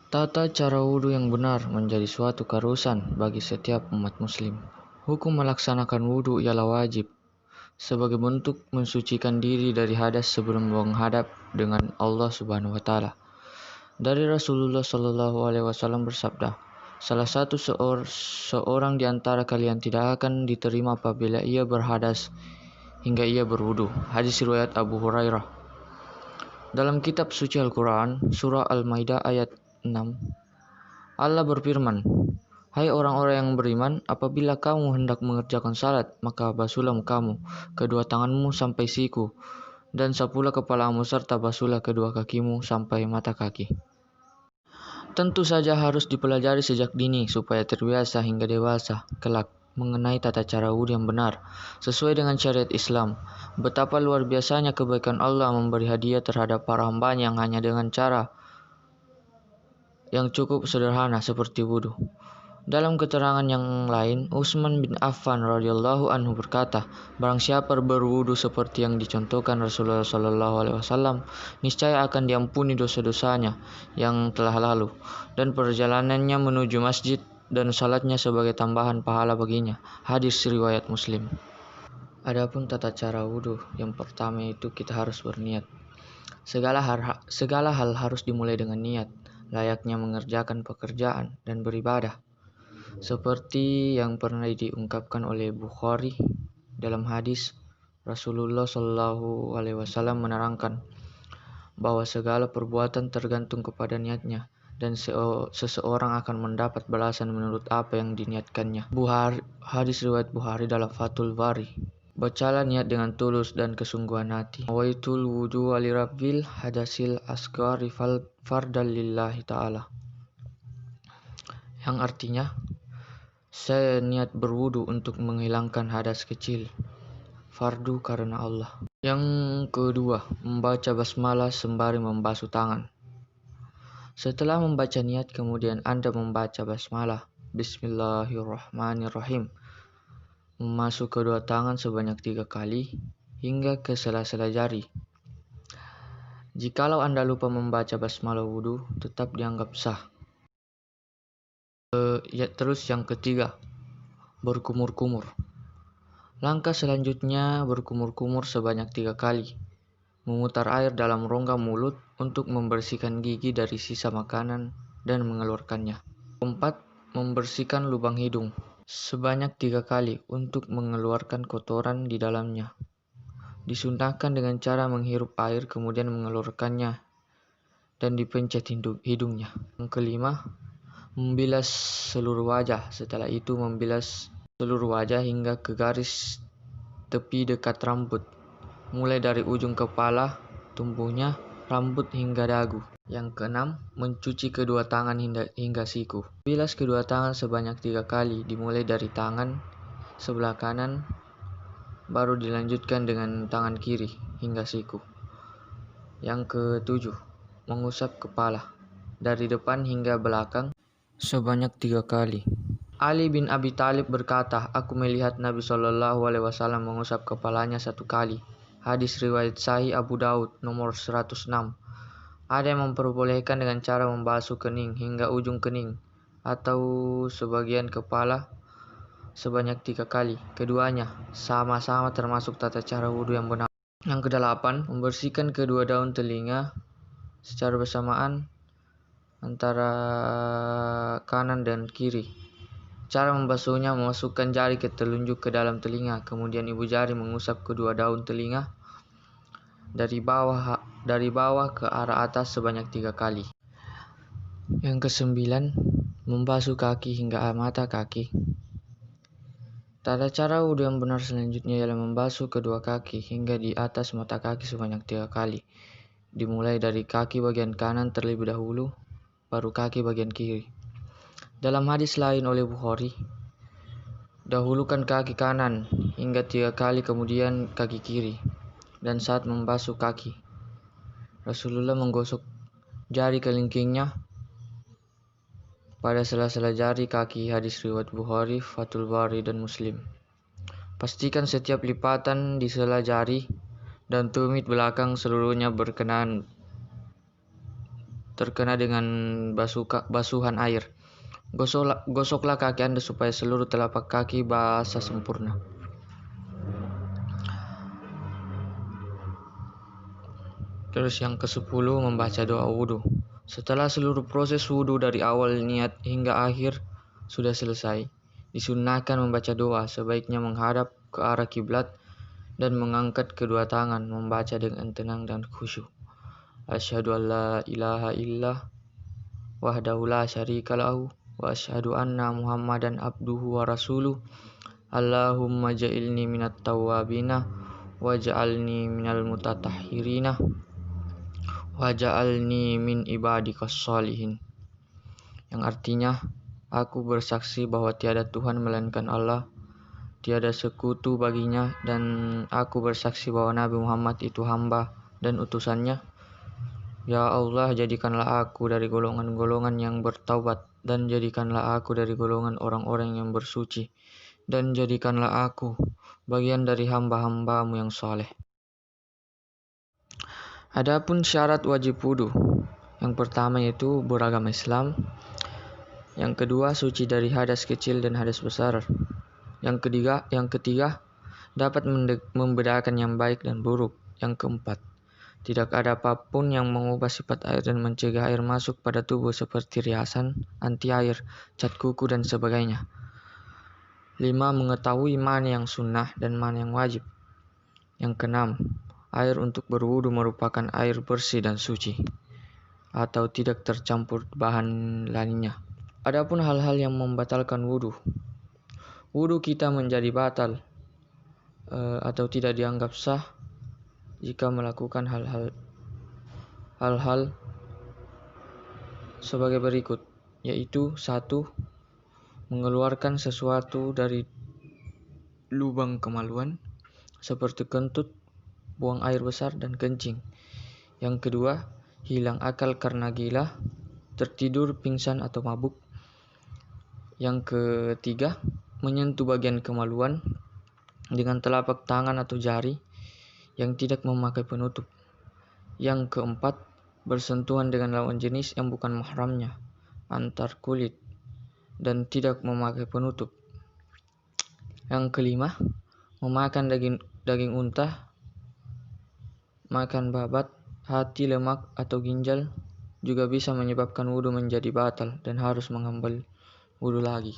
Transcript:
Tata cara wudhu yang benar menjadi suatu keharusan bagi setiap umat muslim. Hukum melaksanakan wudhu ialah wajib, sebagai bentuk mensucikan diri dari hadas sebelum menghadap dengan Allah Subhanahu wa taala. Dari Rasulullah Shallallahu alaihi wasallam bersabda, salah satu seorang di antara kalian tidak akan diterima apabila ia berhadas hingga ia berwudu. Hadis riwayat Abu Hurairah. Dalam kitab suci Al-Quran, surah Al-Maidah ayat 6, Allah berfirman, hai orang-orang yang beriman, apabila kamu hendak mengerjakan salat, maka basuhlah mukamu, kedua tanganmu sampai siku, dan sapulah kepalamu serta basuhlah kedua kakimu sampai mata kaki. Tentu saja harus dipelajari sejak dini supaya terbiasa hingga dewasa kelak mengenai tata cara wudhu yang benar sesuai dengan syariat Islam. Betapa luar biasanya kebaikan Allah memberi hadiah terhadap para hambanya yang hanya dengan cara yang cukup sederhana seperti wudhu. Dalam keterangan yang lain, Utsman bin Affan radhiyallahu anhu berkata, barang siapa berwudu seperti yang dicontohkan Rasulullah sallallahu alaihi wasallam, niscaya akan diampuni dosa-dosanya yang telah lalu dan perjalanannya menuju masjid dan salatnya sebagai tambahan pahala baginya. Hadis riwayat Muslim. Adapun tata cara wudu, yang pertama itu kita harus berniat. Segala hal harus dimulai dengan niat, layaknya mengerjakan pekerjaan dan beribadah. Seperti yang pernah diungkapkan oleh Bukhari dalam hadis, Rasulullah Shallallahu alaihi wasallam menerangkan bahwa segala perbuatan tergantung kepada niatnya dan seseorang akan mendapat balasan menurut apa yang diniatkannya. Hadis riwayat Bukhari dalam Fathul Bari. Bacalah niat dengan tulus dan kesungguhan hati. Nawaitul wudu li rabbil hadasil asghari fardal lillahi ta'ala. Yang artinya, saya niat berwudu untuk menghilangkan hadas kecil, fardu karena Allah. Yang kedua, membaca basmalah sembari membasuh tangan. Setelah membaca niat, kemudian Anda membaca basmalah, Bismillahirrahmanirrahim, memasuk kedua tangan sebanyak 3 kali hingga ke sela-sela jari. Jikalau Anda lupa membaca basmalah wudu, tetap dianggap sah. Terus yang ketiga, berkumur-kumur. Langkah selanjutnya berkumur-kumur sebanyak 3 kali. Memutar air dalam rongga mulut untuk membersihkan gigi dari sisa makanan dan mengeluarkannya. Keempat, membersihkan lubang hidung sebanyak 3 kali untuk mengeluarkan kotoran di dalamnya. Disunahkan dengan cara menghirup air kemudian mengeluarkannya dan dipencet hidungnya. Yang kelima, membilas seluruh wajah. Setelah itu membilas seluruh wajah hingga ke garis tepi dekat rambut, mulai dari ujung kepala, tumbuhnya, rambut hingga dagu. Yang keenam, mencuci kedua tangan hingga siku. Bilas kedua tangan sebanyak 3 kali, dimulai dari tangan sebelah kanan, baru dilanjutkan dengan tangan kiri hingga siku. Yang ketujuh, mengusap kepala dari depan hingga belakang sebanyak 3 kali. Ali bin Abi Thalib berkata, aku melihat Nabi Shallallahu alaihi wasallam mengusap kepalanya 1 kali. Hadis riwayat Sahih Abu Daud nomor 106. Ada yang memperbolehkan dengan cara membasuh kening hingga ujung kening atau sebagian kepala sebanyak 3 kali. Keduanya sama-sama termasuk tata cara wudhu yang benar. Yang kedelapan, membersihkan kedua daun telinga secara bersamaan antara kanan dan kiri. Cara membasuhnya, memasukkan jari ke telunjuk ke dalam telinga, kemudian ibu jari mengusap kedua daun telinga dari bawah ke arah atas sebanyak 3 kali. Yang kesembilan, membasuh kaki hingga mata kaki. Tata cara wudhu yang benar selanjutnya ialah membasuh kedua kaki hingga di atas mata kaki sebanyak 3 kali. Dimulai dari kaki bagian kanan terlebih dahulu, baru kaki bagian kiri. Dalam hadis lain oleh Bukhari, dahulukan kaki kanan hingga 3 kali, kemudian kaki kiri. Dan saat membasuh kaki, Rasulullah menggosok jari kelingkingnya pada sela-sela jari kaki. Hadis riwayat Bukhari, Fathul Bari, dan Muslim. Pastikan setiap lipatan di sela jari dan tumit belakang seluruhnya berkenaan terkena dengan basuhan air. Gosoklah kaki Anda supaya seluruh telapak kaki basah sempurna. Terus yang ke-10, membaca doa wudhu. Setelah seluruh proses wudhu dari awal niat hingga akhir sudah selesai, disunnahkan membaca doa, sebaiknya menghadap ke arah kiblat dan mengangkat kedua tangan, membaca dengan tenang dan khusyuk. Asyhadu an la ilaha illallah wahdahu la syarika lahu wa asyhadu anna Muhammadan abduhu wa rasuluh. Allahumma ja'ilni minat tawwabina waj'alni minal mutatahhirina waj'alni min ibadikas sholihin. Yang artinya, aku bersaksi bahwa tiada Tuhan melainkan Allah, tiada sekutu baginya, dan aku bersaksi bahwa Nabi Muhammad itu hamba dan utusannya. Ya Allah, jadikanlah aku dari golongan-golongan yang bertaubat, dan jadikanlah aku dari golongan orang-orang yang bersuci, dan jadikanlah aku bagian dari hamba-hambamu yang saleh. Adapun syarat wajib wudhu, yang pertama yaitu beragama Islam, yang kedua suci dari hadas kecil dan hadas besar, yang ketiga dapat membedakan yang baik dan buruk, yang keempat tidak ada apapun yang mengubah sifat air dan mencegah air masuk pada tubuh seperti riasan, anti air, cat kuku, dan sebagainya. 5. Mengetahui mana yang sunnah dan mana yang wajib. Yang keenam, air untuk berwudu merupakan air bersih dan suci, atau tidak tercampur bahan lainnya. Adapun hal-hal yang membatalkan wudu. Wudu kita menjadi batal atau tidak dianggap sah jika melakukan hal-hal sebagai berikut, yaitu 1. Mengeluarkan sesuatu dari lubang kemaluan seperti kentut, buang air besar, dan kencing. Yang kedua, hilang akal karena gila, tertidur, pingsan, atau mabuk. Yang ketiga, menyentuh bagian kemaluan dengan telapak tangan atau jari yang tidak memakai penutup. Yang keempat, bersentuhan dengan lawan jenis yang bukan mahramnya, antar kulit, dan tidak memakai penutup. Yang kelima, memakan daging unta, makan babat, hati, lemak, atau ginjal juga bisa menyebabkan wudu menjadi batal dan harus mengambil wudu lagi.